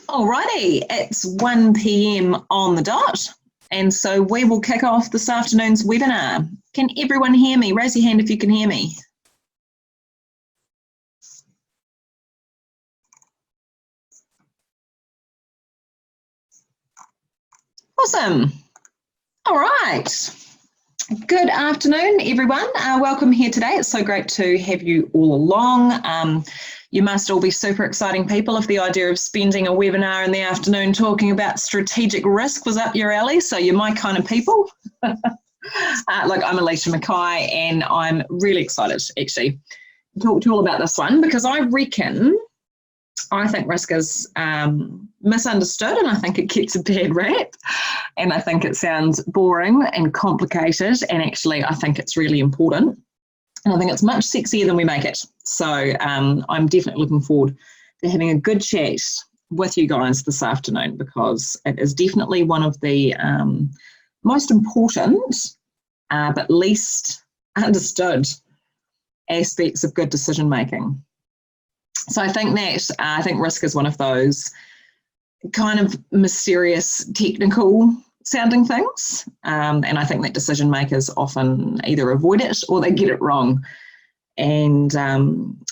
Alrighty, it's 1 p.m. on the dot, and so we will kick off this afternoon's webinar. Can everyone hear me? Raise your hand if you can hear me. Awesome. All right. Good afternoon, everyone. Welcome here today. It's so great to have you all along. You must all be super exciting people if the idea of spending a webinar in the afternoon talking about strategic risk was up your alley, so you're my kind of people. Look, I'm Alicia Mackay and I'm really excited actually to talk to you all about this one because I think risk is misunderstood and I think it gets a bad rap and I think it sounds boring and complicated, and actually I think it's really important. And I think it's much sexier than we make it. So I'm definitely looking forward to having a good chat with you guys this afternoon because it is definitely one of the most important but least understood aspects of good decision making. So I think risk is one of those kind of mysterious technical sounding things, and I think that decision makers often either avoid it or they get it wrong, and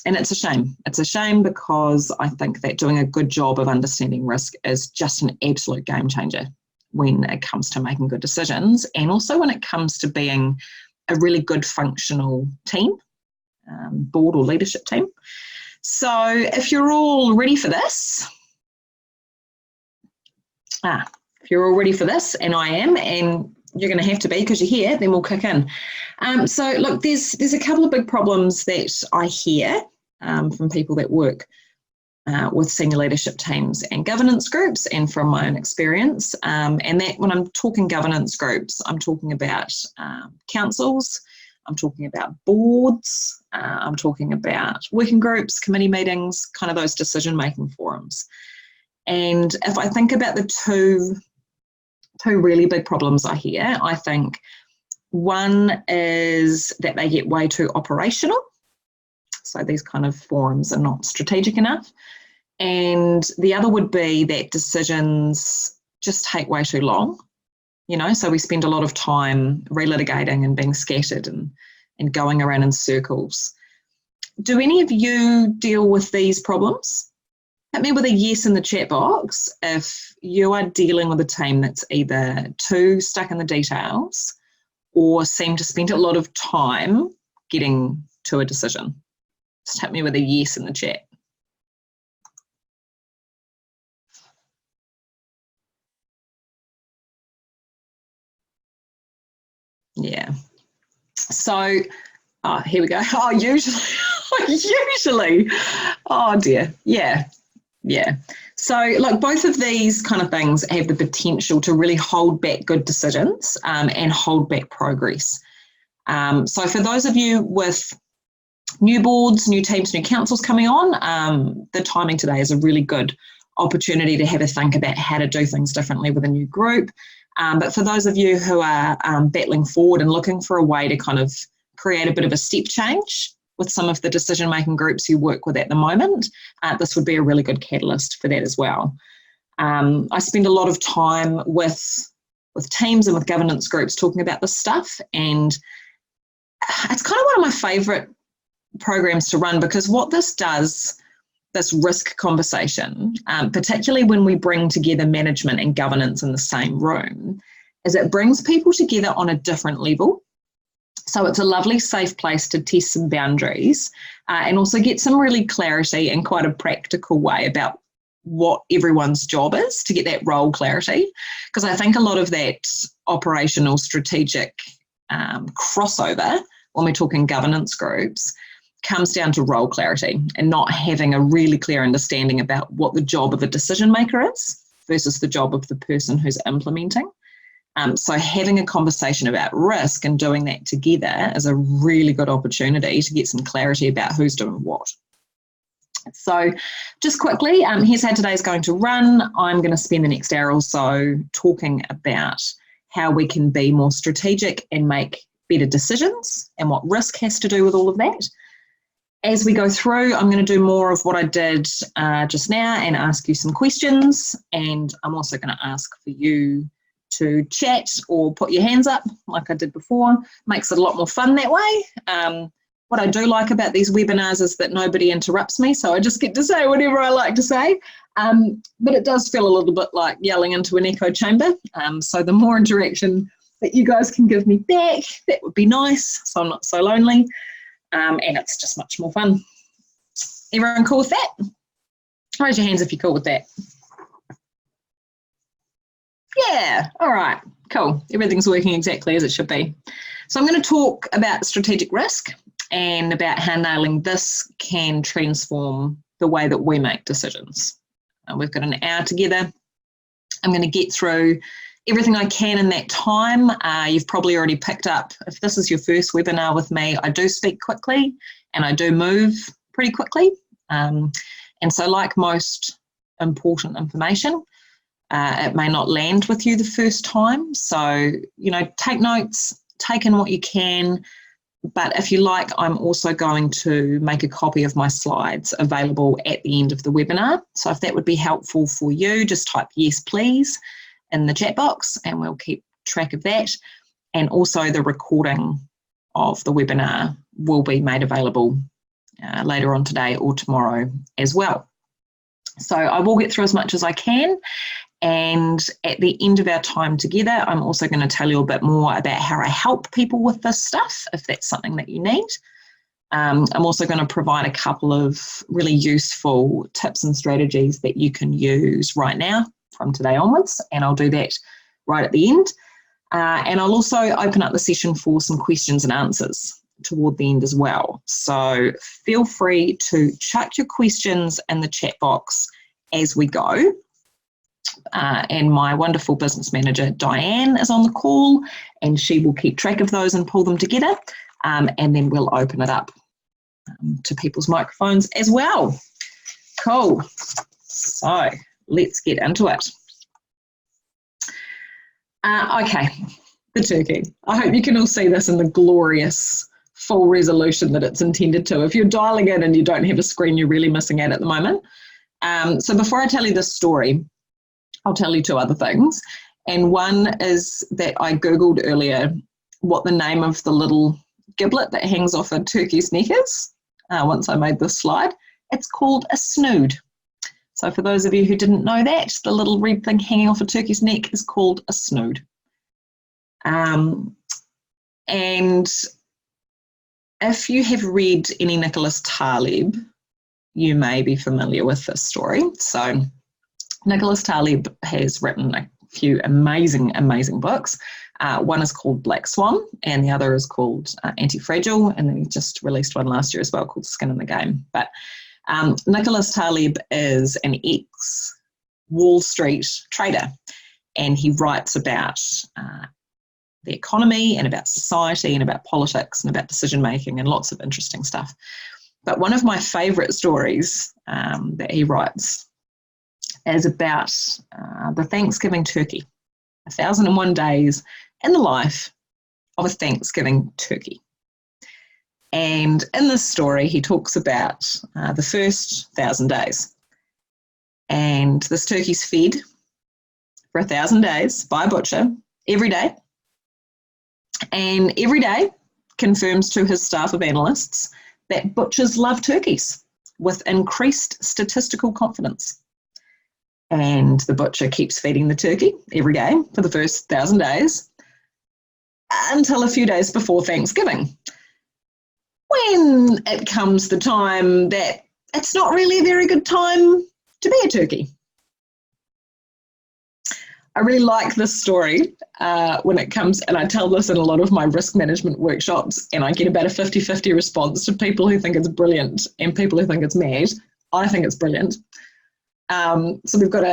it's a shame. It's a shame because I think that doing a good job of understanding risk is just an absolute game changer when it comes to making good decisions, and also when it comes to being a really good functional team, board or leadership team. So if you're all ready for this, if you're all ready for this, and I am, and you're going to have to be because you're here, then we'll kick in. So look, there's a couple of big problems that I hear from people that work with senior leadership teams and governance groups, and from my own experience. And that when I'm talking governance groups, I'm talking about councils, I'm talking about boards, I'm talking about working groups, committee meetings, kind of those decision-making forums. And if I think about the two really big problems I hear, I think one is that they get way too operational. So these kind of forums are not strategic enough. And the other would be that decisions just take way too long. So we spend a lot of time relitigating and being scattered and going around in circles. Do any of you deal with these problems? Hit me with a yes in the chat box if you are dealing with a team that's either too stuck in the details or seem to spend a lot of time getting to a decision. Just hit me with a yes in the chat. Yeah. So, here we go. Oh, usually. Oh dear. Yeah. So, look, both of these kind of things have the potential to really hold back good decisions and hold back progress. So for those of you with new boards, new teams, new councils coming on, the timing today is a really good opportunity to have a think about how to do things differently with a new group. But for those of you who are battling forward and looking for a way to kind of create a bit of a step change with some of the decision-making groups you work with at the moment, this would be a really good catalyst for that as well. I spend a lot of time with teams and with governance groups talking about this stuff, and it's kind of one of my favourite programs to run because what this does, this risk conversation, particularly when we bring together management and governance in the same room, is it brings people together on a different level. So it's a lovely safe place to test some boundaries and also get some really clarity in quite a practical way about what everyone's job is, to get that role clarity. Because I think a lot of that operational strategic crossover when we're talking governance groups comes down to role clarity and not having a really clear understanding about what the job of a decision maker is versus the job of the person who's implementing. So having a conversation about risk and doing that together is a really good opportunity to get some clarity about who's doing what. So just quickly, here's how today's going to run. I'm going to spend the next hour or so talking about how we can be more strategic and make better decisions and what risk has to do with all of that. As we go through, I'm going to do more of what I did just now and ask you some questions. And I'm also going to ask for you to chat or put your hands up like I did before. Makes it a lot more fun that way. What I do like about these webinars is that nobody interrupts me, so I just get to say whatever I like to say. But it does feel a little bit like yelling into an echo chamber. So the more interaction that you guys can give me back, that would be nice, so I'm not so lonely. And it's just much more fun. Everyone cool with that? Raise your hands if you're cool with that. Yeah, all right, cool. Everything's working exactly as it should be. So I'm going to talk about strategic risk and about how nailing this can transform the way that we make decisions. We've got an hour together. I'm going to get through everything I can in that time. You've probably already picked up, if this is your first webinar with me, I do speak quickly and I do move pretty quickly. And so like most important information, it may not land with you the first time. So, you know, take notes, take in what you can. But if you like, I'm also going to make a copy of my slides available at the end of the webinar. So if that would be helpful for you, just type yes, please in the chat box and we'll keep track of that. And also the recording of the webinar will be made available later on today or tomorrow as well. So I will get through as much as I can. And at the end of our time together, I'm also going to tell you a bit more about how I help people with this stuff, if that's something that you need. I'm also going to provide a couple of really useful tips and strategies that you can use right now from today onwards, and I'll do that right at the end. And I'll also open up the session for some questions and answers toward the end as well. So feel free to chuck your questions in the chat box as we go. And my wonderful business manager, Diane, is on the call and she will keep track of those and pull them together. And then we'll open it up to people's microphones as well. Cool. So let's get into it. Okay, the turkey. I hope you can all see this in the glorious full resolution that it's intended to. If you're dialing in and you don't have a screen, you're really missing out at the moment. So before I tell you this story, I'll tell you two other things. And one is that I Googled earlier what the name of the little giblet that hangs off a turkey's neck is. Once I made this slide, it's called a snood. So for those of you who didn't know that, the little red thing hanging off a turkey's neck is called a snood. And if you have read any Nicholas Taleb, you may be familiar with this story. So Nicholas Taleb has written a few amazing books. One is called Black Swan and the other is called Anti-Fragile, and then he just released one last year as well called Skin in the Game. But Nicholas Taleb is an ex-Wall Street trader, and he writes about the economy and about society and about politics and about decision making and lots of interesting stuff. But one of my favourite stories that he writes is about the Thanksgiving turkey, 1001 days in the life of a Thanksgiving turkey. And in this story, he talks about the first 1,000 days. And this turkey's fed for 1,000 days by a butcher every day. And every day confirms to his staff of analysts that butchers love turkeys with increased statistical confidence. And the butcher keeps feeding the turkey every day for the first 1,000 days until a few days before Thanksgiving, when it comes the time that it's not really a very good time to be a turkey. I really like this story when it comes, and I tell this in a lot of my risk management workshops, and I get about a 50-50 response to people who think it's brilliant and people who think it's mad. I think it's brilliant. So we've got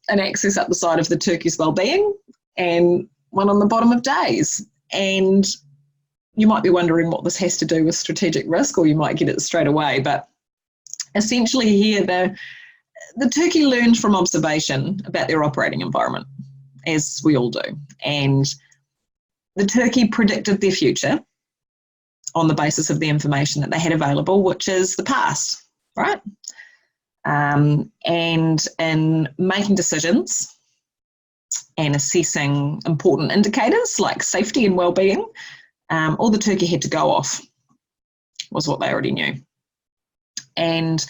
an axis up the side of the turkey's well-being and one on the bottom of days. And you might be wondering what this has to do with strategic risk, or you might get it straight away. But essentially here, the turkey learned from observation about their operating environment, as we all do. And the turkey predicted their future on the basis of the information that they had available, which is the past, right? And in making decisions and assessing important indicators like safety and well-being, all the turkey had to go off was what they already knew. And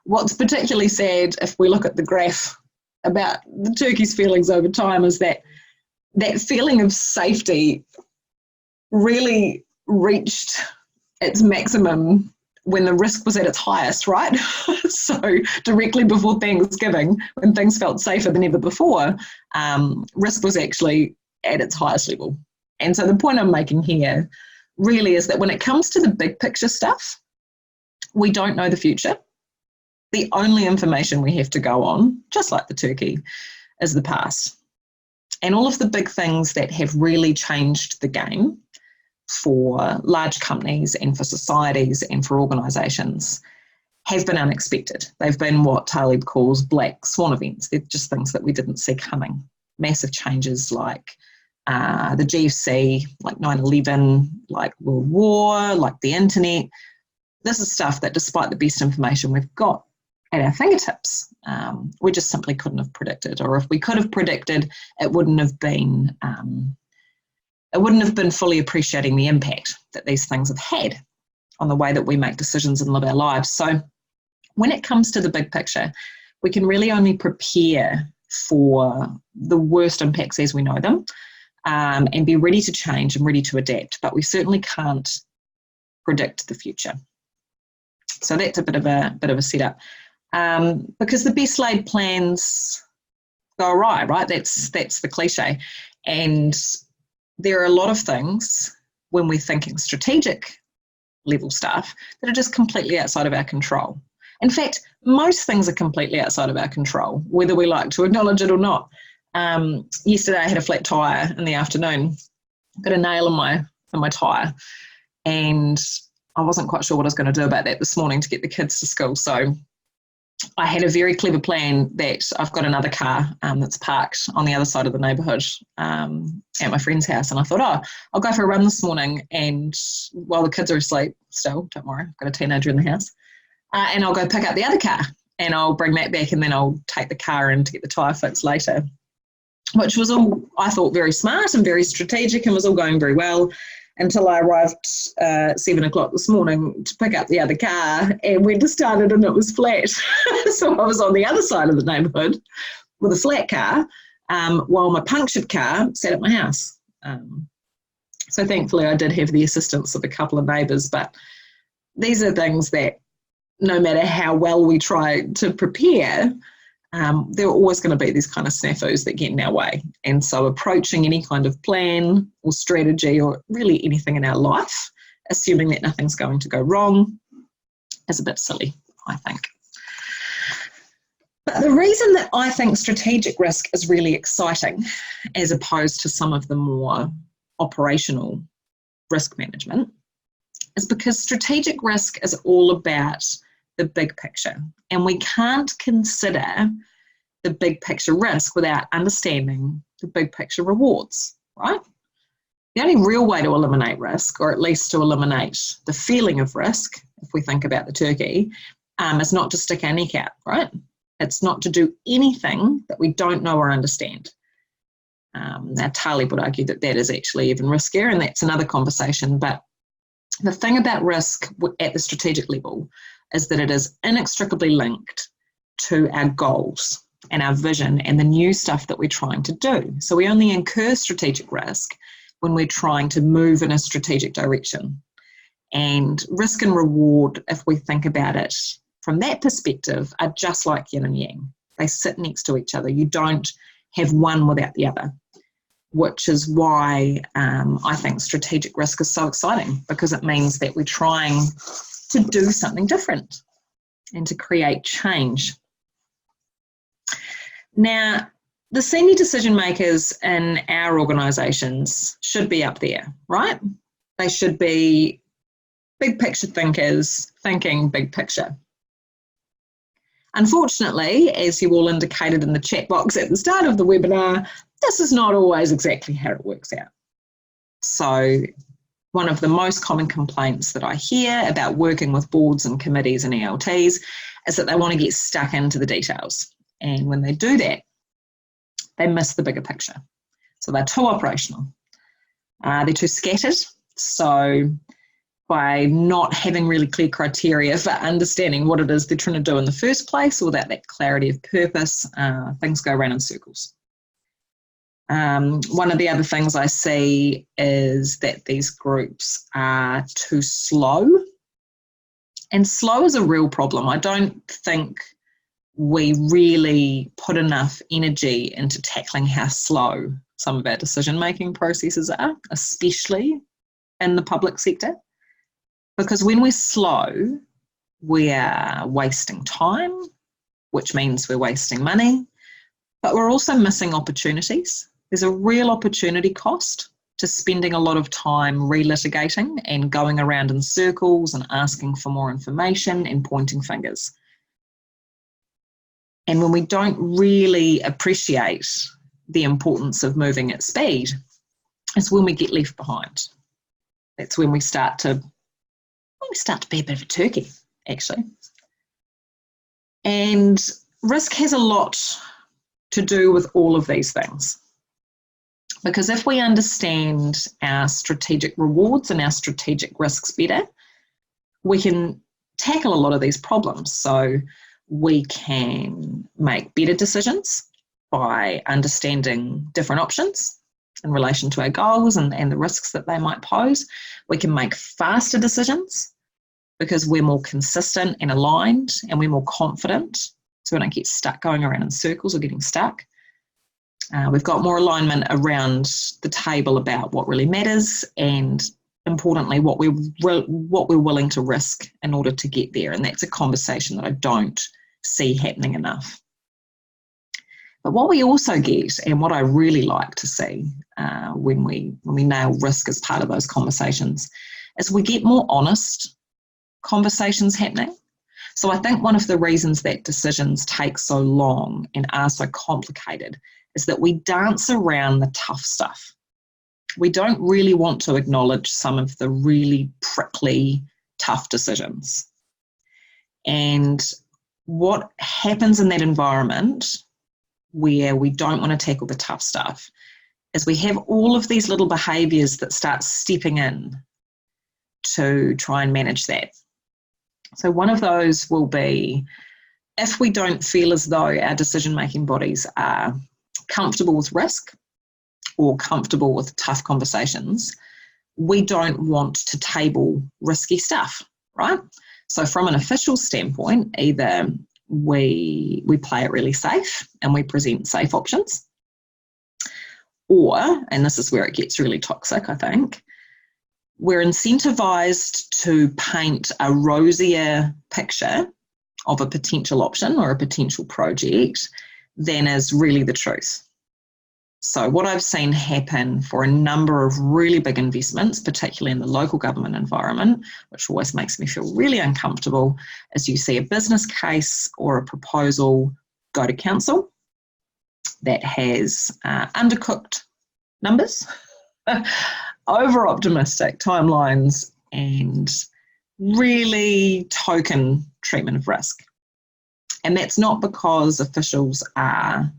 what's particularly sad, if we look at the graph about the turkey's feelings over time, is that that feeling of safety really reached its maximum when the risk was at its highest, right? So directly before Thanksgiving, when things felt safer than ever before, risk was actually at its highest level. And so the point I'm making here really is that when it comes to the big picture stuff, we don't know the future. The only information we have to go on, just like the turkey, is the past. And all of the big things that have really changed the game for large companies and for societies and for organisations have been unexpected. They've been what Taleb calls black swan events. They're just things that we didn't see coming. Massive changes like the GFC, like 9/11, like World War, like the internet. This is stuff that, despite the best information we've got at our fingertips, we just simply couldn't have predicted. Or if we could have predicted, it wouldn't have been fully appreciating the impact that these things have had on the way that we make decisions and live our lives. So when it comes to the big picture, we can really only prepare for the worst impacts as we know them, and be ready to change and ready to adapt, but we certainly can't predict the future. So that's a bit of a setup, because the best laid plans go awry, right? That's the cliche. And there are a lot of things when we're thinking strategic level stuff that are just completely outside of our control. In fact, most things are completely outside of our control, whether we like to acknowledge it or not. Yesterday I had a flat tyre in the afternoon, got a nail in my tyre, and I wasn't quite sure what I was going to do about that this morning to get the kids to school. So I had a very clever plan that I've got another car that's parked on the other side of the neighbourhood at my friend's house. And I thought, I'll go for a run this morning, and while the kids are asleep still, don't worry, I've got a teenager in the house, and I'll go pick up the other car and I'll bring that back, and then I'll take the car in to get the tyre fixed later, which was all, I thought, very smart and very strategic and was all going very well, until I arrived 7 o'clock this morning to pick up the other car, and went to start it and it was flat. So I was on the other side of the neighbourhood with a flat car, while my punctured car sat at my house. So thankfully I did have the assistance of a couple of neighbours, but these are things that no matter how well we try to prepare, there are always going to be these kind of snafus that get in our way. And so approaching any kind of plan or strategy, or really anything in our life, assuming that nothing's going to go wrong, is a bit silly, I think. But the reason that I think strategic risk is really exciting, as opposed to some of the more operational risk management, is because strategic risk is all about the big picture, and we can't consider the big picture risk without understanding the big picture rewards, right? The only real way to eliminate risk, or at least to eliminate the feeling of risk, if we think about the turkey, is not to stick our neck out, right? It's not to do anything that we don't know or understand. Now, Taleb would argue that that is actually even riskier, and that's another conversation. But the thing about risk at the strategic level is that it is inextricably linked to our goals and our vision and the new stuff that we're trying to do. So we only incur strategic risk when we're trying to move in a strategic direction. And risk and reward, if we think about it from that perspective, are just like yin and yang. They sit next to each other. You don't have one without the other, which is why I think strategic risk is so exciting, because it means that we're trying to do something different and to create change. Now, the senior decision makers in our organisations should be up there, right? They should be big picture thinkers, thinking big picture. Unfortunately, as you all indicated in the chat box at the start of the webinar, this is not always exactly how it works out. So one of the most common complaints that I hear about working with boards and committees and ELTs is that they want to get stuck into the details. And when they do that, they miss the bigger picture. So they're too operational. They're too scattered. So by not having really clear criteria for understanding what it is they're trying to do in the first place, or that clarity of purpose, things go around in circles. One of the other things I see is that these groups are too slow. And slow is a real problem. I don't think we really put enough energy into tackling how slow some of our decision-making processes are, especially in the public sector. Because when we're slow, we are wasting time, which means we're wasting money, but we're also missing opportunities. There's a real opportunity cost to spending a lot of time relitigating and going around in circles and asking for more information and pointing fingers. And when we don't really appreciate the importance of moving at speed, it's when we get left behind. That's when we start to be a bit of a turkey, actually. And risk has a lot to do with all of these things. Because if we understand our strategic rewards and our strategic risks better, we can tackle a lot of these problems. So we can make better decisions by understanding different options in relation to our goals and the risks that they might pose. We can make faster decisions because we're more consistent and aligned and we're more confident, so we don't get stuck going around in circles or getting stuck. We've got more alignment around the table about what really matters and, importantly, what we're willing to risk in order to get there. And that's a conversation that I don't see happening enough. But what we also get, and what I really like to see when we nail risk as part of those conversations, is we get more honest conversations happening. So I think one of the reasons that decisions take so long and are so complicated is that we dance around the tough stuff. We don't really want to acknowledge some of the really prickly, tough decisions. And what happens in that environment where we don't want to tackle the tough stuff is we have all of these little behaviours that start stepping in to try and manage that. So one of those will be, if we don't feel as though our decision-making bodies are comfortable with risk or comfortable with tough conversations, we don't want to table risky stuff, right? So from an official standpoint, either we play it really safe and we present safe options, or, and this is where it gets really toxic, I think, we're incentivized to paint a rosier picture of a potential option or a potential project than is really the truth. So what I've seen happen for a number of really big investments, particularly in the local government environment, which always makes me feel really uncomfortable, is you see a business case or a proposal go to council that has undercooked numbers, over-optimistic timelines, and really token treatment of risk. And that's not because officials are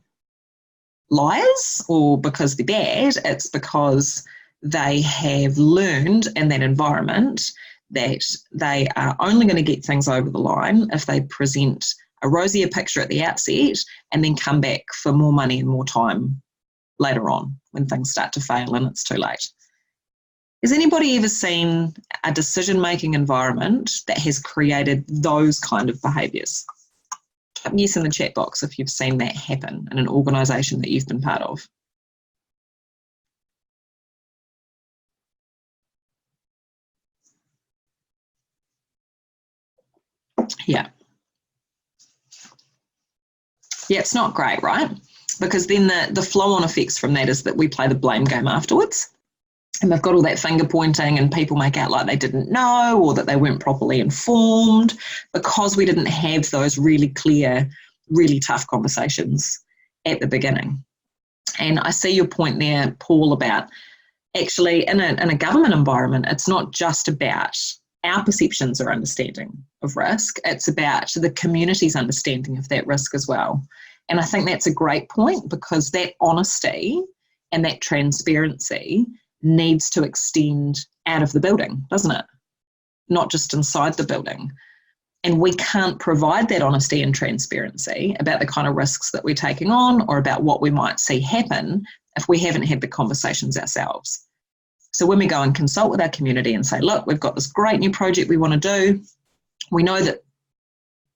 liars or because they're bad, it's because they have learned in that environment that they are only going to get things over the line if they present a rosier picture at the outset and then come back for more money and more time later on when things start to fail and it's too late. Has anybody ever seen a decision-making environment that has created those kind of behaviours? Type yes in the chat box if you've seen that happen in an organisation that you've been part of. Yeah. Yeah, it's not great, right? Because then the flow-on effects from that is that we play the blame game afterwards. And they've got all that finger pointing and people make out like they didn't know or that they weren't properly informed because we didn't have those really clear, really tough conversations at the beginning. And I see your point there, Paul, about actually in a government environment, it's not just about our perceptions or understanding of risk, it's about the community's understanding of that risk as well. And I think that's a great point, because that honesty and that transparency needs to extend out of the building, doesn't it? Not just inside the building. And we can't provide that honesty and transparency about the kind of risks that we're taking on or about what we might see happen if we haven't had the conversations ourselves. So when we go and consult with our community and say, look, we've got this great new project we want to do, we know that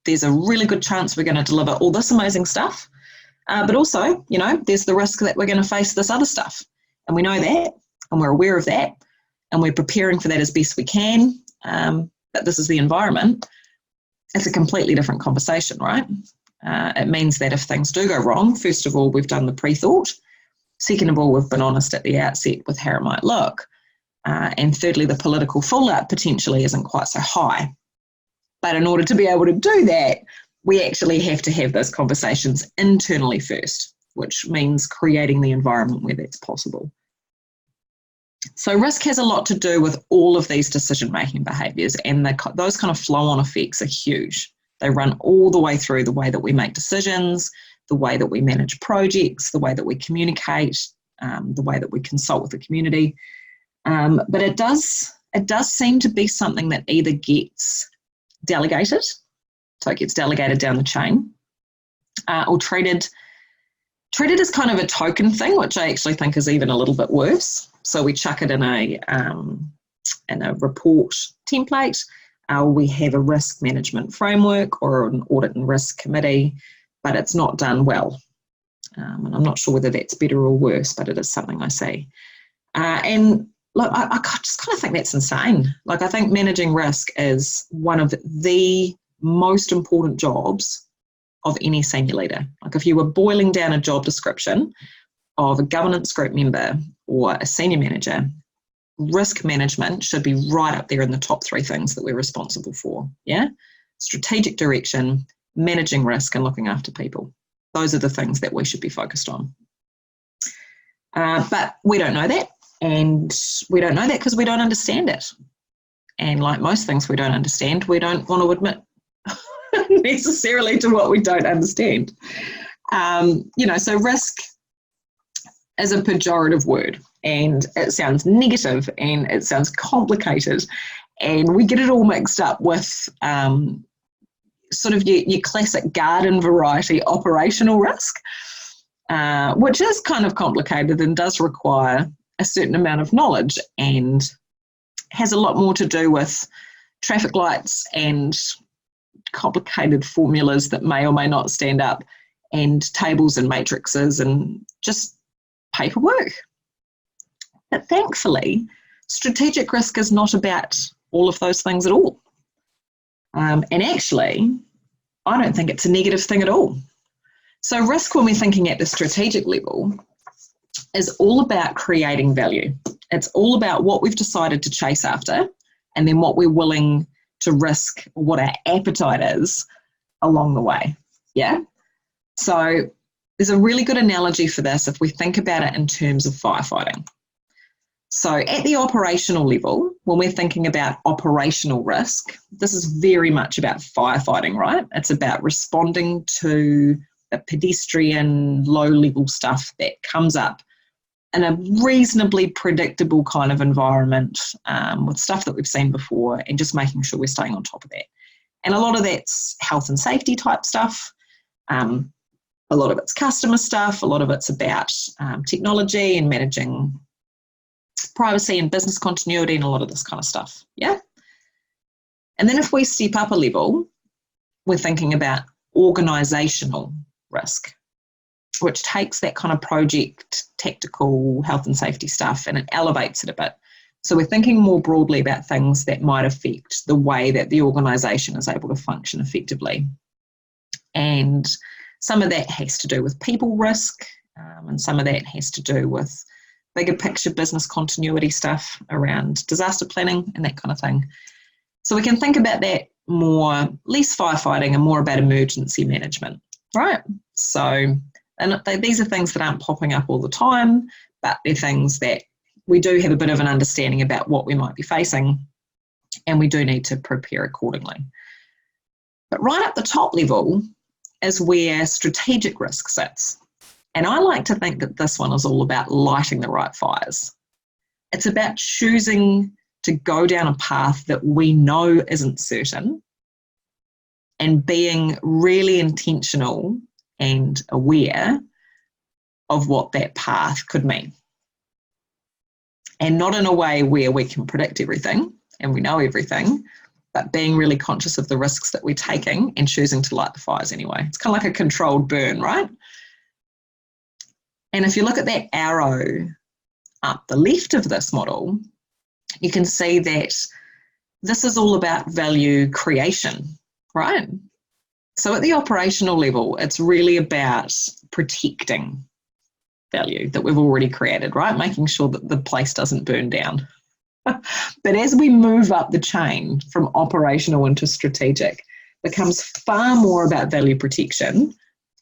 there's a really good chance we're going to deliver all this amazing stuff, but also, you know, there's the risk that we're going to face this other stuff. And we know that, and we're aware of that, and we're preparing for that as best we can, but this is the environment. It's a completely different conversation, right? It means that if things do go wrong, first of all, we've done the pre-thought. Second of all, we've been honest at the outset with how it might look. And thirdly, the political fallout potentially isn't quite so high. But in order to be able to do that, we actually have to have those conversations internally first, which means creating the environment where that's possible. So risk has a lot to do with all of these decision-making behaviours, and those kind of flow-on effects are huge. They run all the way through the way that we make decisions, the way that we manage projects, the way that we communicate, the way that we consult with the community. But it does seem to be something that either gets delegated, so it gets delegated down the chain, or treated as kind of a token thing, which I actually think is even a little bit worse. So we chuck it in a report template. We have a risk management framework or an audit and risk committee, but it's not done well. And I'm not sure whether that's better or worse, but it is something I see. And look, I just kind of think that's insane. Like, I think managing risk is one of the most important jobs of any senior leader. Like, if you were boiling down a job description of a governance group member or a senior manager, risk management should be right up there in the top 3 things that we're responsible for. Yeah, strategic direction, managing risk, and looking after people. Those are the things that we should be focused on. But we don't know that, and we don't know that because we don't understand it. And like most things we don't understand, we don't want to admit necessarily to what we don't understand. So risk is a pejorative word, and it sounds negative and it sounds complicated, and we get it all mixed up with sort of your classic garden variety operational risk, which is kind of complicated and does require a certain amount of knowledge and has a lot more to do with traffic lights and complicated formulas that may or may not stand up, and tables and matrices and just paperwork. But thankfully, strategic risk is not about all of those things at all. And actually, I don't think it's a negative thing at all. So risk, when we're thinking at the strategic level, is all about creating value. It's all about what we've decided to chase after, and then what we're willing to risk, what our appetite is along the way. Yeah? So there's a really good analogy for this if we think about it in terms of firefighting. So at the operational level, when we're thinking about operational risk, this is very much about firefighting, right? It's about responding to the pedestrian, low-level stuff that comes up in a reasonably predictable kind of environment, with stuff that we've seen before, and just making sure we're staying on top of that. And a lot of that's health and safety type stuff. A lot of it's customer stuff. A lot of it's about technology and managing privacy and business continuity and a lot of this kind of stuff. Yeah. And then if we step up a level, we're thinking about organisational risk, which takes that kind of project, tactical, health and safety stuff and it elevates it a bit. So we're thinking more broadly about things that might affect the way that the organisation is able to function effectively. And some of that has to do with people risk, and some of that has to do with bigger picture business continuity stuff around disaster planning and that kind of thing. So we can think about that more, less firefighting and more about emergency management, right? So, and these are things that aren't popping up all the time, but they're things that we do have a bit of an understanding about what we might be facing, and we do need to prepare accordingly. But right at the top level is where strategic risk sits. And I like to think that this one is all about lighting the right fires. It's about choosing to go down a path that we know isn't certain and being really intentional and aware of what that path could mean. And not in a way where we can predict everything and we know everything, but being really conscious of the risks that we're taking and choosing to light the fires anyway. It's kind of like a controlled burn, right? And if you look at that arrow up the left of this model, you can see that this is all about value creation, right? So at the operational level, it's really about protecting value that we've already created, right? Making sure that the place doesn't burn down. But as we move up the chain from operational into strategic, it becomes far more about value protection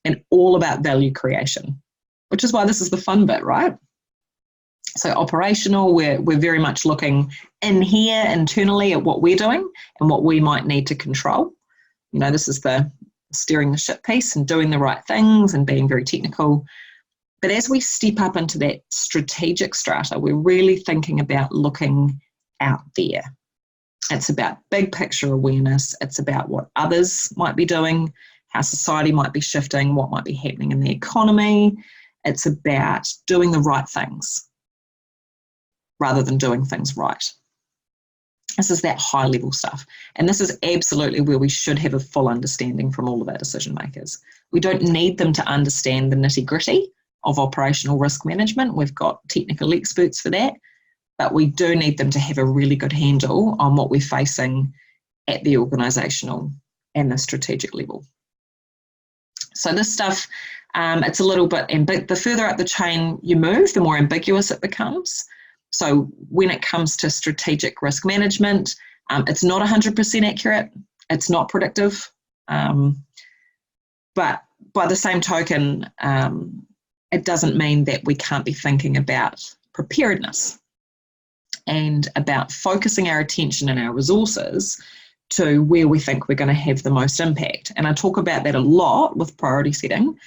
and all about value creation, which is why this is the fun bit, right? So operational, we're very much looking in here internally at what we're doing and what we might need to control. You know, this is the steering the ship piece and doing the right things and being very technical. But as we step up into that strategic strata, we're really thinking about looking out there. It's about big picture awareness. It's about what others might be doing, how society might be shifting, what might be happening in the economy. It's about doing the right things rather than doing things right. This is that high level stuff. And this is absolutely where we should have a full understanding from all of our decision makers. We don't need them to understand the nitty gritty of operational risk management. We've got technical experts for that, but we do need them to have a really good handle on what we're facing at the organisational and the strategic level. So this stuff, it's a little bit, the further up the chain you move, the more ambiguous it becomes. So when it comes to strategic risk management, it's not 100% accurate, it's not predictive, but by the same token, it doesn't mean that we can't be thinking about preparedness and about focusing our attention and our resources to where we think we're going to have the most impact. And I talk about that a lot with priority setting,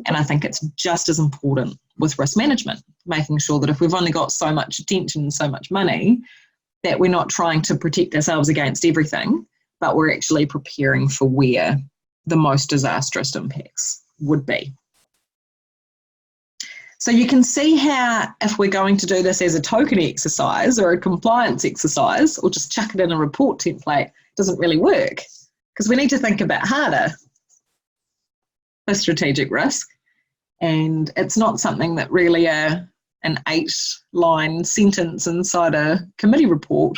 and I think it's just as important with risk management, making sure that if we've only got so much attention and so much money, that we're not trying to protect ourselves against everything, but we're actually preparing for where the most disastrous impacts would be. So you can see how if we're going to do this as a token exercise or a compliance exercise, or just chuck it in a report template, it doesn't really work, because we need to think a bit harder for strategic risk. And it's not something that really an 8-line sentence inside a committee report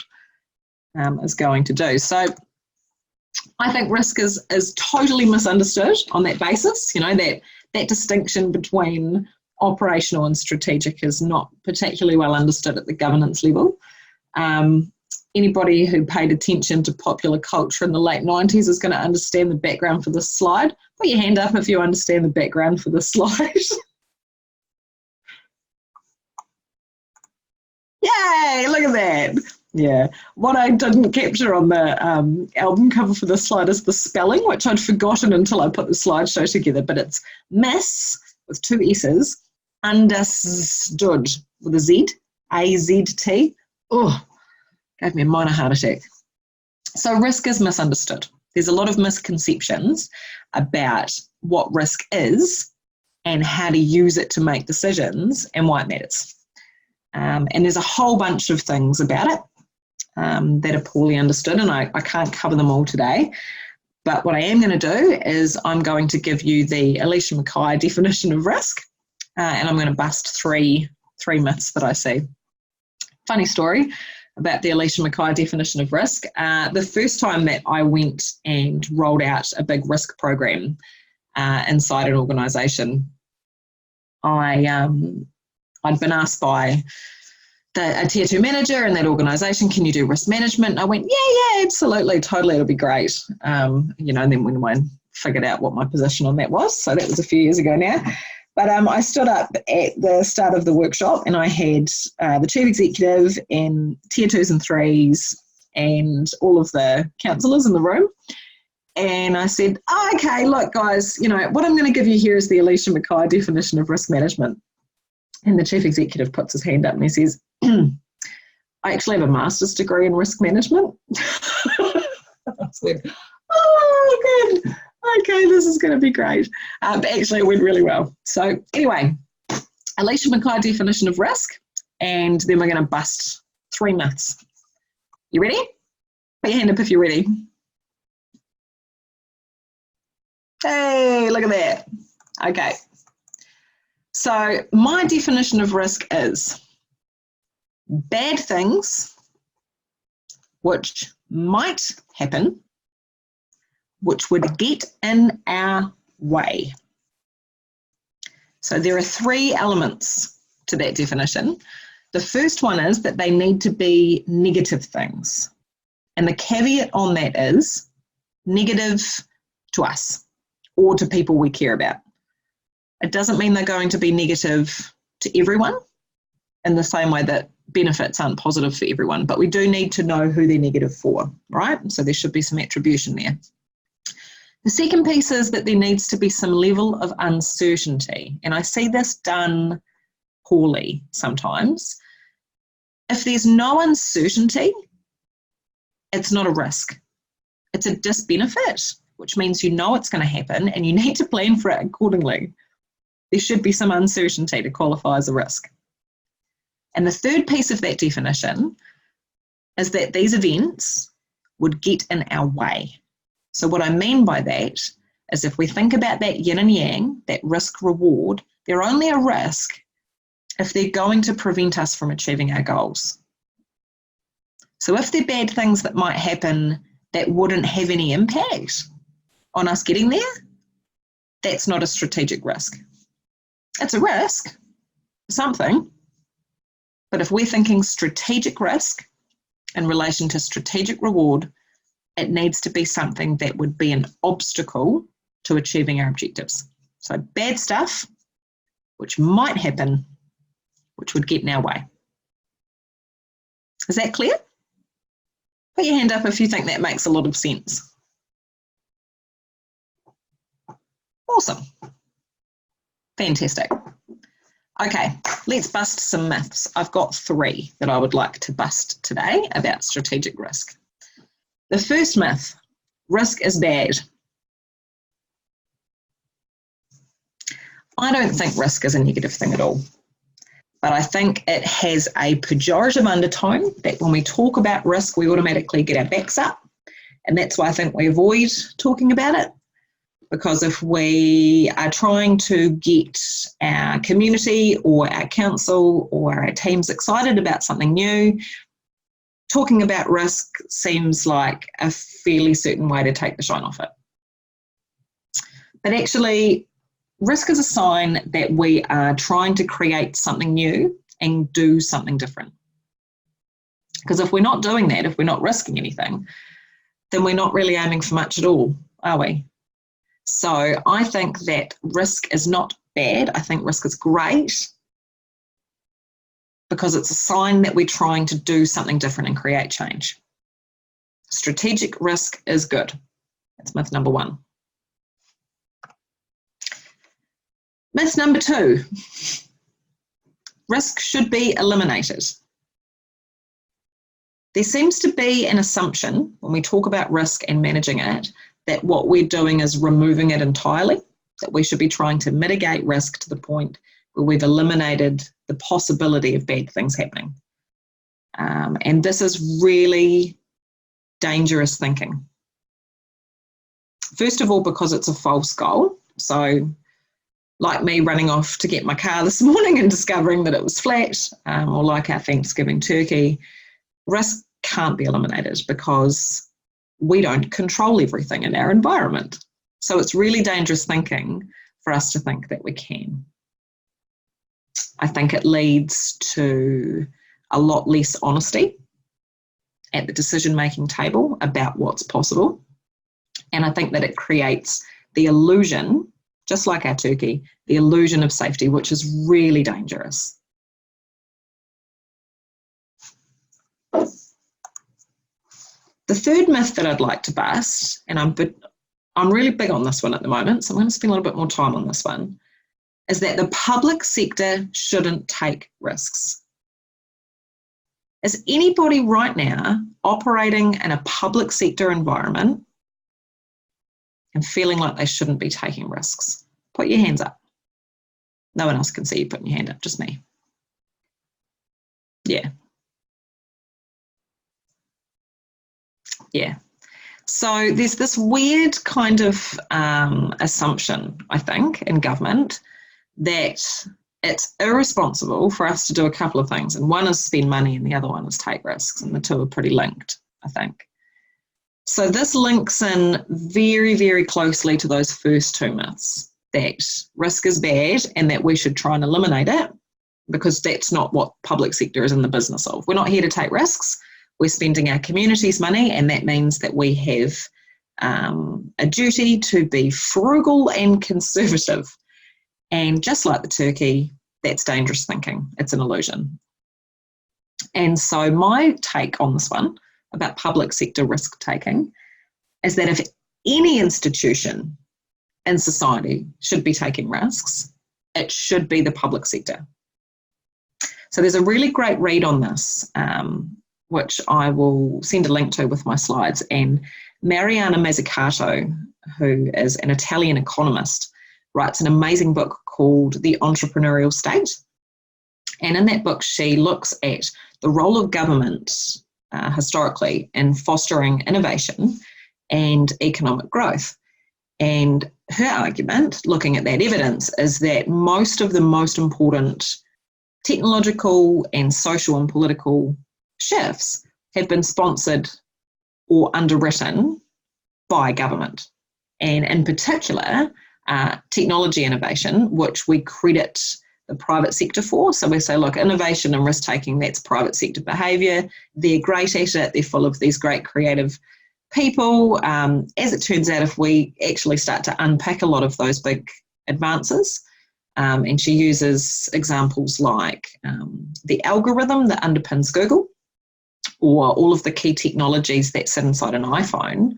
is going to do. So I think risk is totally misunderstood on that basis. You know, that distinction between operational and strategic is not particularly well understood at the governance level. Anybody who paid attention to popular culture in the late 90s is going to understand the background for this slide. Put your hand up if you understand the background for this slide. Yay, look at that. Yeah, what I didn't capture on the album cover for this slide is the spelling, which I'd forgotten until I put the slideshow together, but it's miss with 2 S's, understood with a Z, A-Z-T. Oh, gave me a minor heart attack. So risk is misunderstood. There's a lot of misconceptions about what risk is and how to use it to make decisions and why it matters. And there's a whole bunch of things about it that are poorly understood, and I can't cover them all today. But what I am going to do is I'm going to give you the Alicia Mackay definition of risk, and I'm going to bust three myths that I see. Funny story about the Alicia Mackay definition of risk. The first time that I went and rolled out a big risk program inside an organisation, I'd been asked by a tier 2 manager in that organisation, can you do risk management? And I went, yeah, absolutely, totally, it'll be great. And then when I figured out what my position on that was, so that was a few years ago now, But I stood up at the start of the workshop and I had the chief executive and tier 2s and 3s and all of the counsellors in the room. And I said, oh, okay, look, guys, you know, what I'm going to give you here is the Alicia Mackay definition of risk management. And the chief executive puts his hand up and he says, I actually have a master's degree in risk management. I said, oh, good. Okay, this is going to be great. But actually, it went really well. So anyway, Alicia Mackay definition of risk, and then we're going to bust 3 myths. You ready? Put your hand up if you're ready. Hey, look at that. Okay. So my definition of risk is bad things which might happen, which would get in our way. So there are 3 elements to that definition. The first one is that they need to be negative things. And the caveat on that is negative to us or to people we care about. It doesn't mean they're going to be negative to everyone in the same way that benefits aren't positive for everyone, but we do need to know who they're negative for, right? So there should be some attribution there. The second piece is that there needs to be some level of uncertainty, and I see this done poorly sometimes. If there's no uncertainty, it's not a risk. It's a disbenefit, which means you know it's going to happen and you need to plan for it accordingly. There should be some uncertainty to qualify as a risk. And the third piece of that definition is that these events would get in our way. So what I mean by that is if we think about that yin and yang, that risk reward, they're only a risk if they're going to prevent us from achieving our goals. So if they're bad things that might happen that wouldn't have any impact on us getting there, that's not a strategic risk. It's a risk, something, but if we're thinking strategic risk in relation to strategic reward, it needs to be something that would be an obstacle to achieving our objectives. So bad stuff, which might happen, which would get in our way. Is that clear? Put your hand up if you think that makes a lot of sense. Awesome. Fantastic. Okay, let's bust some myths. I've got 3 that I would like to bust today about strategic risk. The first myth, risk is bad. I don't think risk is a negative thing at all, but I think it has a pejorative undertone that when we talk about risk, we automatically get our backs up, and that's why I think we avoid talking about it, because if we are trying to get our community or our council or our teams excited about something new, talking about risk seems like a fairly certain way to take the shine off it. But actually, risk is a sign that we are trying to create something new and do something different. Because if we're not doing that, if we're not risking anything, then we're not really aiming for much at all, are we? So I think that risk is not bad. I think risk is great, because it's a sign that we're trying to do something different and create change. Strategic risk is good. That's myth number 1. Myth number 2, risk should be eliminated. There seems to be an assumption when we talk about risk and managing it that what we're doing is removing it entirely, that we should be trying to mitigate risk to the point where we've eliminated the possibility of bad things happening. And this is really dangerous thinking. First of all, because it's a false goal. So like me running off to get my car this morning and discovering that it was flat, or like our Thanksgiving turkey, risk can't be eliminated because we don't control everything in our environment. So it's really dangerous thinking for us to think that we can. I think it leads to a lot less honesty at the decision-making table about what's possible. And I think that it creates the illusion just like our turkey, the illusion of safety, which is really dangerous. The third myth that I'd like to bust, and I'm really big on this one at the moment, so I'm going to spend a little bit more time on this one, is that the public sector shouldn't take risks. Is anybody right now operating in a public sector environment and feeling like they shouldn't be taking risks? Put your hands up. No one else can see you putting your hand up, just me. Yeah. Yeah. So there's this weird kind of assumption, I think, in government that it's irresponsible for us to do a couple of things. And one is spend money and the other one is take risks. And the two are pretty linked, I think. So this links in very, very closely to those first two myths, that risk is bad and that we should try and eliminate it, because that's not what public sector is in the business of. We're not here to take risks. We're spending our community's money, and that means that we have a duty to be frugal and conservative. And just like the turkey, that's dangerous thinking. It's an illusion. And so my take on this one about public sector risk taking is that if any institution in society should be taking risks, it should be the public sector. So there's a really great read on this, which I will send a link to with my slides. And Mariana Mazzucato, who is an Italian economist, writes an amazing book called The Entrepreneurial State. And in that book, she looks at the role of government historically in fostering innovation and economic growth. And her argument, looking at that evidence, is that most of the most important technological and social and political shifts have been sponsored or underwritten by government. And in particular, technology innovation, which we credit the private sector for. So we say, look, innovation and risk-taking, that's private sector behaviour. They're great at it. They're full of these great creative people. As it turns out, if we actually start to unpack a lot of those big advances, and she uses examples like the algorithm that underpins Google, or all of the key technologies that sit inside an iPhone.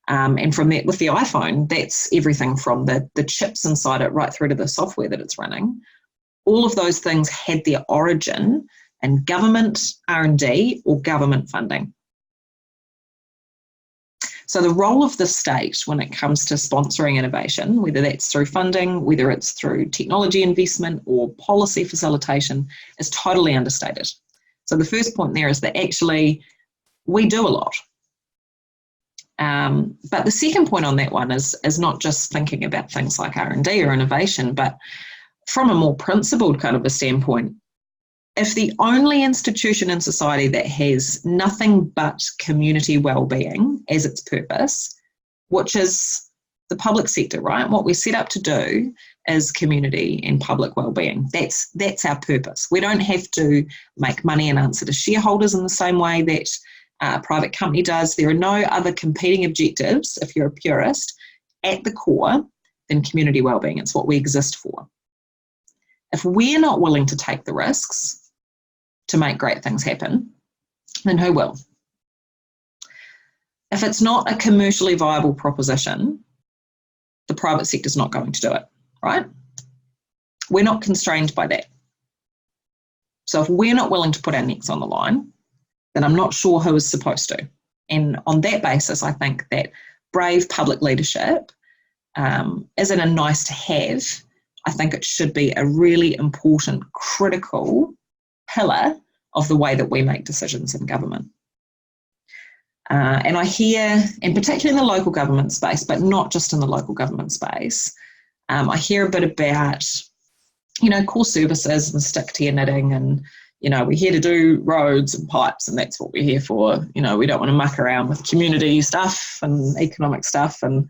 And from that, with the iPhone, that's everything from the chips inside it right through to the software that it's running. All of those things had their origin in government R&D or government funding. So the role of the state when it comes to sponsoring innovation, whether that's through funding, whether it's through technology investment or policy facilitation, is totally understated. So the first point there is that actually we do a lot. But the second point on that one is not just thinking about things like R&D or innovation, but from a more principled kind of a standpoint, if the only institution in society that has nothing but community well-being as its purpose, which is the public sector, right? What we're set up to do is community and public well-being. That's our purpose. We don't have to make money and answer to shareholders in the same way that a private company does. There are no other competing objectives, if you're a purist, at the core than community well-being. It's what we exist for. If we're not willing to take the risks to make great things happen, then who will? If it's not a commercially viable proposition, the private sector's not going to do it, right? We're not constrained by that. So if we're not willing to put our necks on the line, then I'm not sure who is supposed to. And on that basis, I think that brave public leadership isn't a nice to have. I think it should be a really important, critical pillar of the way that we make decisions in government. And I hear, and particularly in the local government space, but not just in the local government space, I hear a bit about, core services and stick to your knitting, and, we're here to do roads and pipes and that's what we're here for. We don't want to muck around with community stuff and economic stuff. And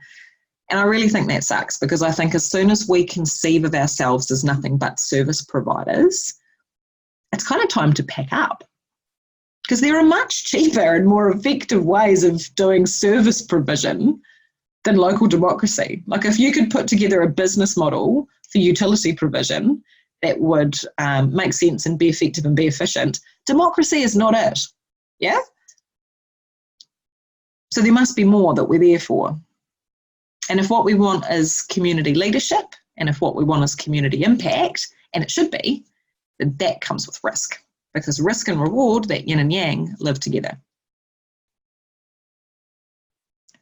I really think that sucks, because I think as soon as we conceive of ourselves as nothing but service providers, it's kind of time to pack up, because there are much cheaper and more effective ways of doing service provision than local democracy. Like if you could put together a business model for utility provision that would make sense and be effective and be efficient, democracy is not it. Yeah? So there must be more that we're there for. And if what we want is community leadership, and if what we want is community impact, and it should be, then that comes with risk, because risk and reward, that yin and yang, live together.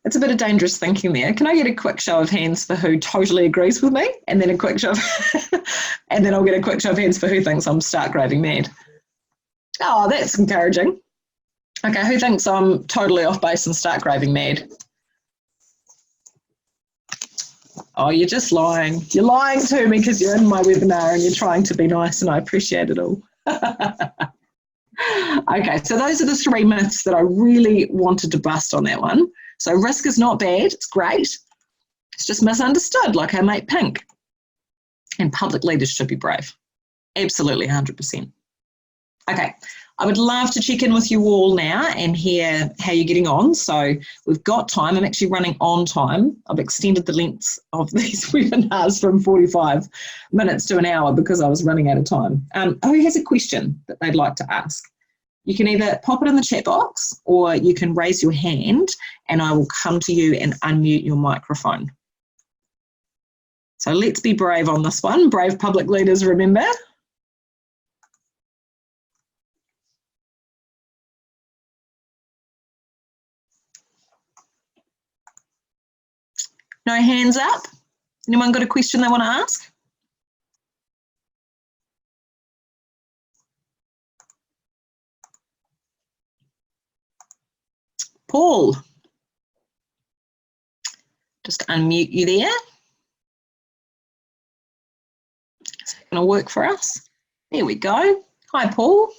It's a bit of dangerous thinking there. Can I get a quick show of hands for who totally agrees with me? And then a quick show of and then I'll get a quick show of hands for who thinks I'm stark raving mad. Oh, that's encouraging. Okay, who thinks I'm totally off base and stark raving mad? Oh, you're just lying. You're lying to me because you're in my webinar and you're trying to be nice, and I appreciate it all. Okay, so those are the 3 myths that I really wanted to bust on that one. So risk is not bad, it's great. It's just misunderstood, like our mate Pink. And public leaders should be brave. Absolutely, 100%. Okay, I would love to check in with you all now and hear how you're getting on. So we've got time. I'm actually running on time. I've extended the lengths of these webinars from 45 minutes to an hour because I was running out of time. Who has a question that they'd like to ask? You can either pop it in the chat box or you can raise your hand and I will come to you and unmute your microphone. So let's be brave on this one. Brave public leaders, remember. No hands up? Anyone got a question they want to ask? Paul, just unmute you there. Is that going to work for us? There we go. Hi, Paul.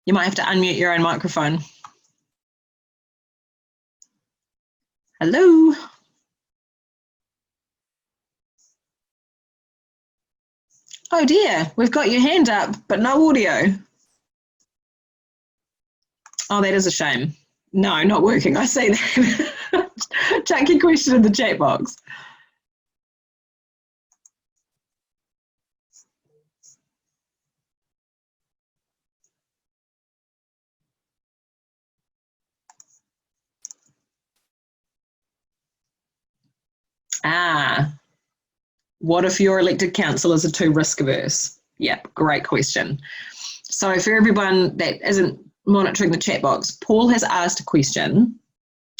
You might have to unmute your own microphone. Hello. Oh dear, we've got your hand up, but no audio. Oh, that is a shame. No, not working. I see that. Chuck your question in the chat box. What if your elected councillors are too risk averse? Yep, great question. So for everyone that isn't monitoring the chat box, Paul has asked a question.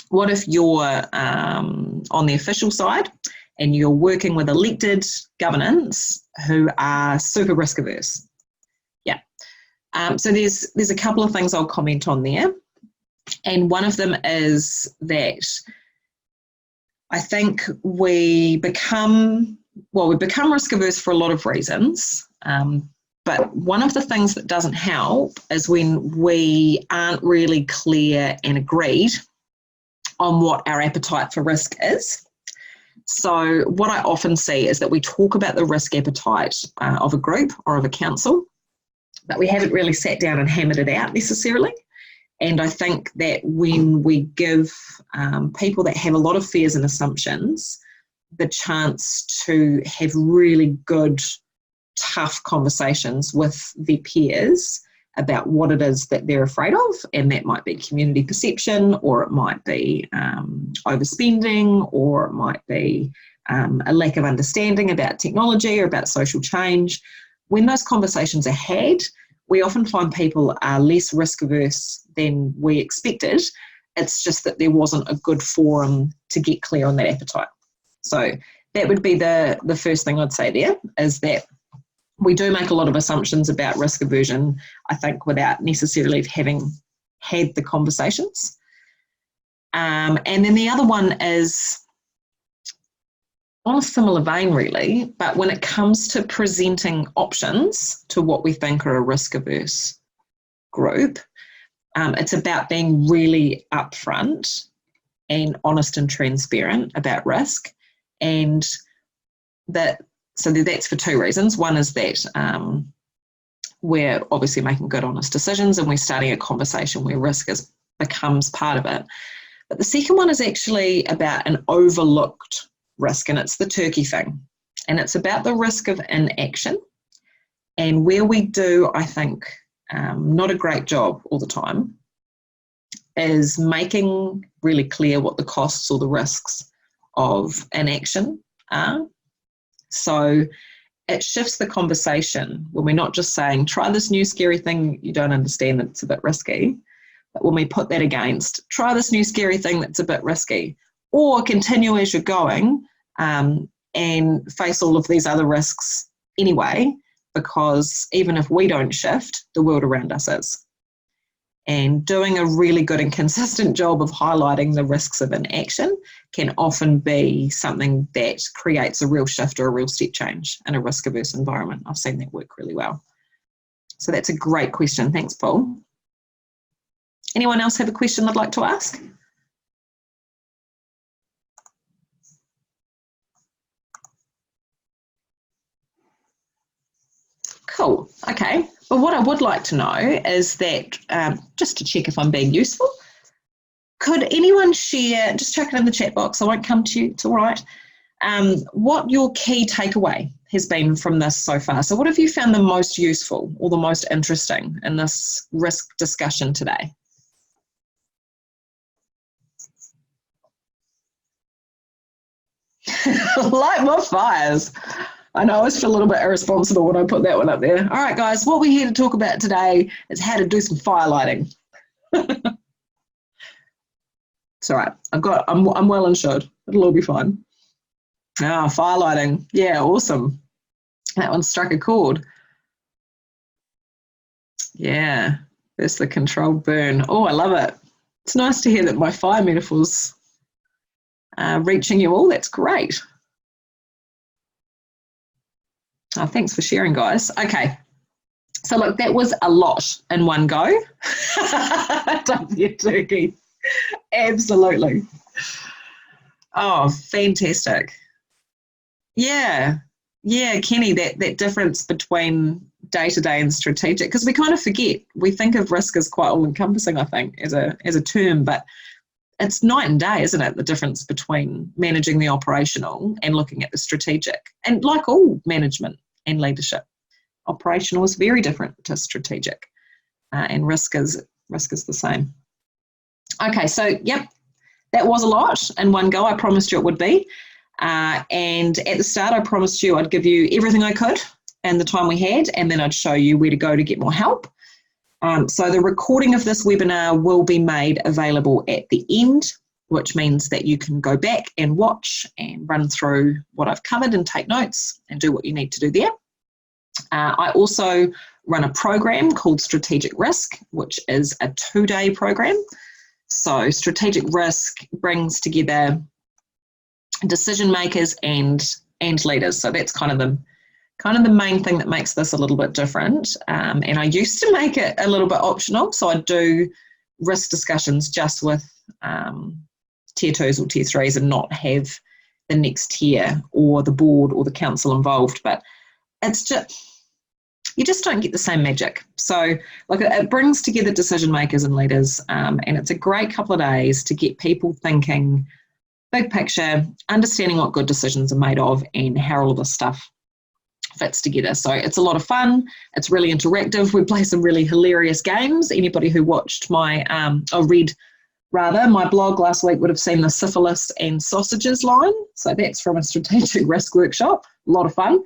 What if you're on the official side and you're working with elected governance who are super risk averse? Yeah. So there's a couple of things I'll comment on there. And one of them is that I think we become risk averse for a lot of reasons. But one of the things that doesn't help is when we aren't really clear and agreed on what our appetite for risk is. So what I often see is that we talk about the risk appetite of a group or of a council, but we haven't really sat down and hammered it out necessarily. And I think that when we give people that have a lot of fears and assumptions the chance to have really good, tough conversations with their peers about what it is that they're afraid of, and that might be community perception, or it might be overspending, or it might be a lack of understanding about technology or about social change. When those conversations are had, we often find people are less risk averse than we expected. It's just that there wasn't a good forum to get clear on that appetite. So that would be the first thing I'd say there, is that we do make a lot of assumptions about risk aversion, I think, without necessarily having had the conversations. And then the other one is on a similar vein, really, but when it comes to presenting options to what we think are a risk-averse group, it's about being really upfront and honest and transparent about risk. And so that's for two reasons. One is that we're obviously making good, honest decisions, and we're starting a conversation where risk becomes part of it. But the second one is actually about an overlooked risk, and it's the turkey thing. And it's about the risk of inaction, and where we do, I think, not a great job all the time, is making really clear what the costs or the risks of inaction are. So it shifts the conversation when we're not just saying, try this new scary thing you don't understand that's a bit risky, but when we put that against, try this new scary thing that's a bit risky, or continue as you're going and face all of these other risks anyway, because even if we don't shift, the world around us is. And doing a really good and consistent job of highlighting the risks of inaction can often be something that creates a real shift or a real step change in a risk-averse environment. I've seen that work really well. So that's a great question. Thanks, Paul. Anyone else have a question they'd like to ask? Cool. Okay. But what I would like to know is that, just to check if I'm being useful, could anyone share, just chuck it in the chat box, I won't come to you, it's all right, what your key takeaway has been from this so far? So what have you found the most useful or the most interesting in this risk discussion today? Light more fires. I know I always feel a little bit irresponsible when I put that one up there. All right, guys, what we're here to talk about today is how to do some fire lighting. It's all right. I'm well insured. It'll all be fine. Ah, fire lighting. Yeah, awesome. That one struck a chord. Yeah, there's the controlled burn. Oh, I love it. It's nice to hear that my fire metaphors are reaching you all. That's great. Oh, thanks for sharing, guys. Okay. So look, that was a lot in one go. Don't be a turkey. Absolutely. Oh, fantastic. Yeah. Yeah, Kenny, that difference between day-to-day and strategic, because we kind of forget. We think of risk as quite all-encompassing, I think, as a term, but it's night and day, isn't it, the difference between managing the operational and looking at the strategic. And like all management and leadership, operational is very different to strategic, and risk is the same. Okay, so yep, that was a lot in one go. I promised you it would be. And at the start, I promised you I'd give you everything I could and the time we had, and then I'd show you where to go to get more help. So the recording of this webinar will be made available at the end, which means that you can go back and watch and run through what I've covered and take notes and do what you need to do there. I also run a program called Strategic Risk, which is a 2-day program. So strategic risk brings together decision makers and leaders. So that's kind of the main thing that makes this a little bit different. And I used to make it a little bit optional. So I do risk discussions just with tier 2s or tier 3s and not have the next tier or the board or the council involved. But it's just, you just don't get the same magic. So like it brings together decision makers and leaders, and it's a great couple of days to get people thinking big picture, understanding what good decisions are made of and how all of this stuff fits together. So it's a lot of fun. It's really interactive. We play some really hilarious games. Anybody who watched my, read my blog last week would have seen the syphilis and sausages line. So that's from a strategic risk workshop. A lot of fun.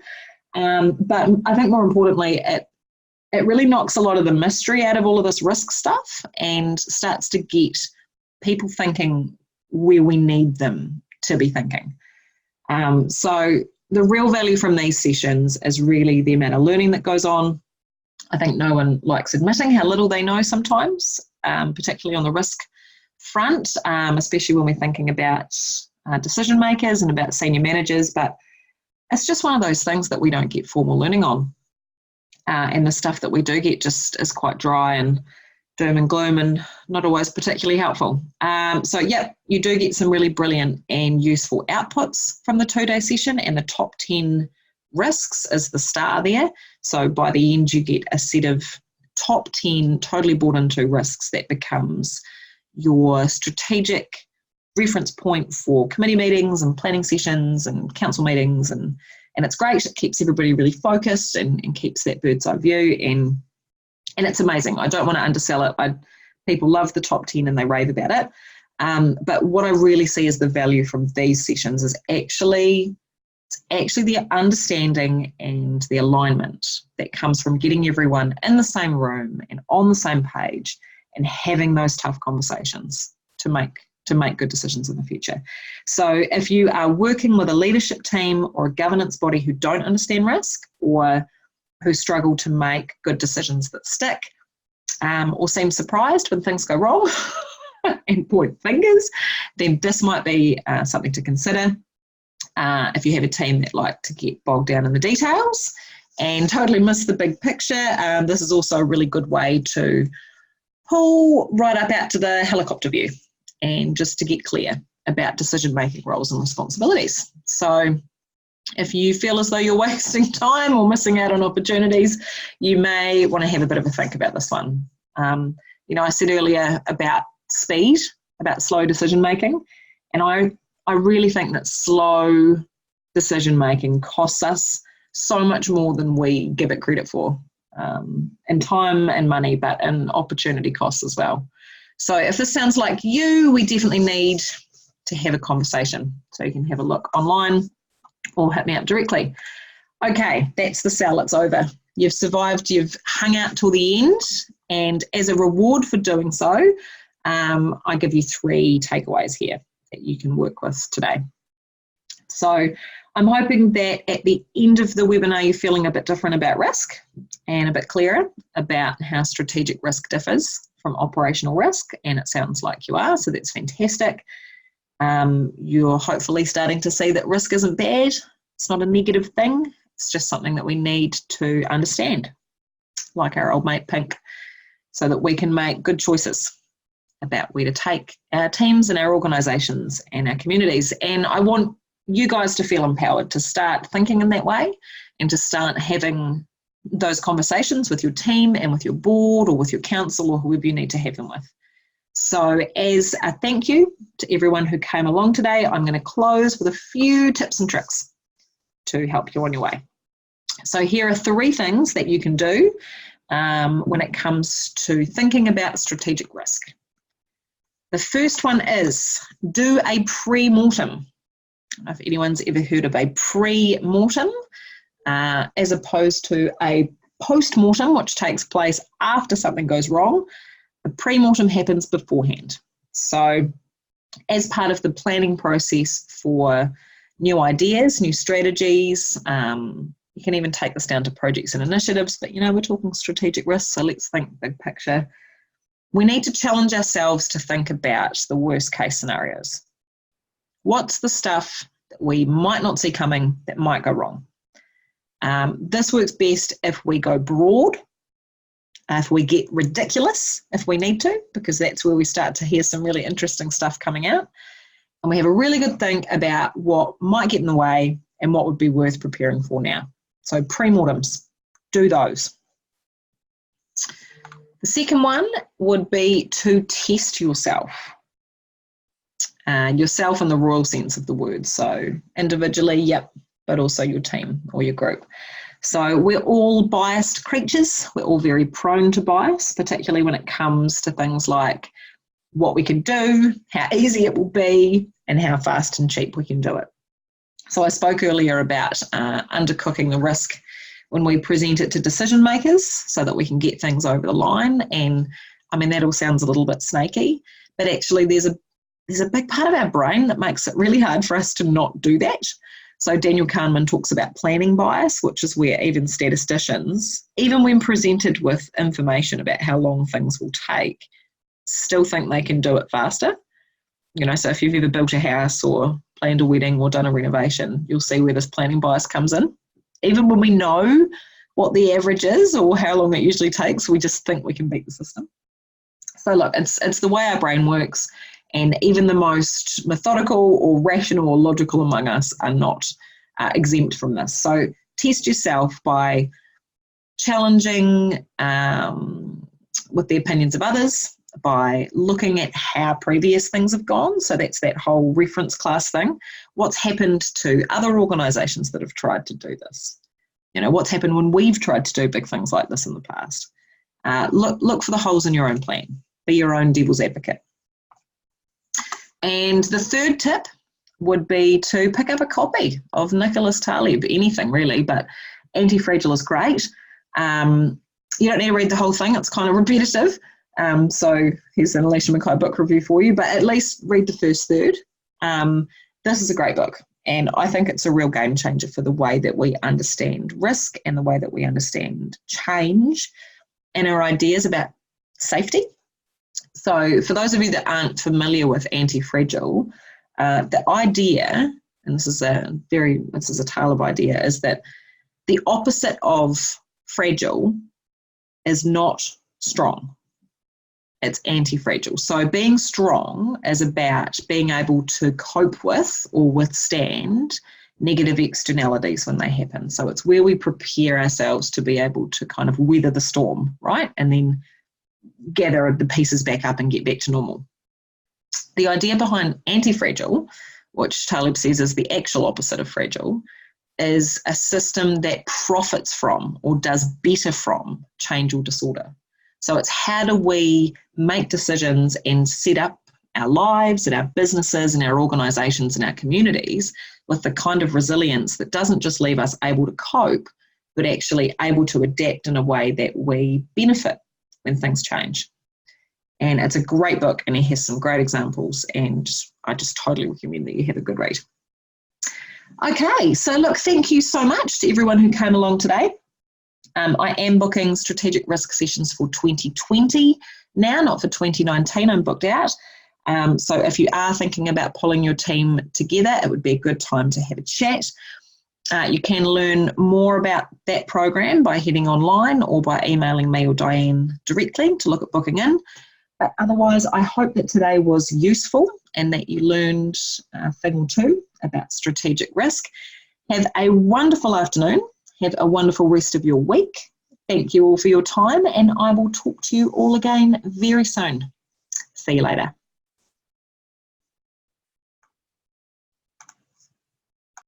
But I think more importantly, it really knocks a lot of the mystery out of all of this risk stuff and starts to get people thinking where we need them to be thinking. So the real value from these sessions is really the amount of learning that goes on. I think no one likes admitting how little they know sometimes, particularly on the risk front, especially when we're thinking about decision makers and about senior managers, but it's just one of those things that we don't get formal learning on. And the stuff that we do get just is quite dry and doom and gloom and not always particularly helpful. So yeah, you do get some really brilliant and useful outputs from the 2-day session, and the top 10 risks is the star there. So by the end, you get a set of top 10 totally bought into risks that becomes your strategic reference point for committee meetings and planning sessions and council meetings, and it's great. It keeps everybody really focused and keeps that bird's eye view, and it's amazing. I don't want to undersell it. People love the top 10 and they rave about it. But what I really see as the value from these sessions is actually the understanding and the alignment that comes from getting everyone in the same room and on the same page and having those tough conversations to make good decisions in the future. So if you are working with a leadership team or a governance body who don't understand risk, or who struggle to make good decisions that stick, or seem surprised when things go wrong and point fingers, then this might be something to consider. If you have a team that like to get bogged down in the details and totally miss the big picture, this is also a really good way to pull right up out to the helicopter view and just to get clear about decision-making roles and responsibilities. So if you feel as though you're wasting time or missing out on opportunities, you may want to have a bit of a think about this one. I said earlier about speed, about slow decision-making, and I really think that slow decision-making costs us so much more than we give it credit for, in time and money, but in opportunity costs as well. So if this sounds like you, we definitely need to have a conversation. So you can have a look online or hit me up directly. Okay, that's the cell, it's over. You've survived, you've hung out till the end, and as a reward for doing so, I give you 3 takeaways here that you can work with today. So I'm hoping that at the end of the webinar you're feeling a bit different about risk and a bit clearer about how strategic risk differs from operational risk, and it sounds like you are, so that's fantastic. You're hopefully starting to see that risk isn't bad. It's not a negative thing. It's just something that we need to understand, like our old mate Pink, so that we can make good choices about where to take our teams and our organisations and our communities. And I want you guys to feel empowered to start thinking in that way and to start having those conversations with your team and with your board or with your council or whoever you need to have them with. So as a thank you to everyone who came along today, I'm going to close with a few tips and tricks to help you on your way. So here are 3 things that you can do when it comes to thinking about strategic risk. The first one is do a pre-mortem. If anyone's ever heard of a pre-mortem, as opposed to a post-mortem, which takes place after something goes wrong, a pre-mortem happens beforehand. So as part of the planning process for new ideas, new strategies, you can even take this down to projects and initiatives, but we're talking strategic risk, so let's think big picture. We need to challenge ourselves to think about the worst case scenarios. What's the stuff that we might not see coming that might go wrong? This works best if we go broad, if we get ridiculous, if we need to, because that's where we start to hear some really interesting stuff coming out. And we have a really good think about what might get in the way and what would be worth preparing for now. So pre-mortems, do those. The second one would be to test yourself. Yourself in the royal sense of the word. So individually, yep, but also your team or your group. So we're all biased creatures. We're all very prone to bias, particularly when it comes to things like what we can do, how easy it will be, and how fast and cheap we can do it. So I spoke earlier about undercooking the risk when we present it to decision makers so that we can get things over the line. And I mean, that all sounds a little bit snaky, but actually there's a big part of our brain that makes it really hard for us to not do that. So Daniel Kahneman talks about planning bias, which is where even statisticians, even when presented with information about how long things will take, still think they can do it faster. So if you've ever built a house or planned a wedding or done a renovation, you'll see where this planning bias comes in. Even when we know what the average is or how long it usually takes, we just think we can beat the system. So look, it's the way our brain works, and even the most methodical or rational or logical among us are not exempt from this. So test yourself by challenging with the opinions of others by looking at how previous things have gone. So that's that whole reference class thing. What's happened to other organisations that have tried to do this? You know, what's happened when we've tried to do big things like this in the past? Look for the holes in your own plan. Be your own devil's advocate. And the third tip would be to pick up a copy of Nicholas Taleb, anything really, but Anti-Fragile is great. You don't need to read the whole thing, it's kind of repetitive. So here's an Alicia Mackay book review for you, but at least read the first third. This is a great book, and I think it's a real game changer for the way that we understand risk and the way that we understand change and our ideas about safety. So for those of you that aren't familiar with Anti-Fragile, the idea, and this is a Taleb idea, is that the opposite of fragile is not strong. It's anti-fragile. So being strong is about being able to cope with or withstand negative externalities when they happen. So it's where we prepare ourselves to be able to kind of weather the storm, right? And then gather the pieces back up and get back to normal. The idea behind anti-fragile, which Taleb says is the actual opposite of fragile, is a system that profits from or does better from change or disorder. So it's how do we make decisions and set up our lives and our businesses and our organisations and our communities with the kind of resilience that doesn't just leave us able to cope, but actually able to adapt in a way that we benefit when things change. And it's a great book, and he has some great examples, and I just totally recommend that you have a good read. Okay, so look, thank you so much to everyone who came along today. I am booking strategic risk sessions for 2020 now, not for 2019. I'm booked out. So if you are thinking about pulling your team together, it would be a good time to have a chat. You can learn more about that program by heading online or by emailing me or Diane directly to look at booking in. But otherwise, I hope that today was useful and that you learned a thing or two about strategic risk. Have a wonderful afternoon. Have a wonderful rest of your week. Thank you all for your time, and I will talk to you all again very soon. See you later.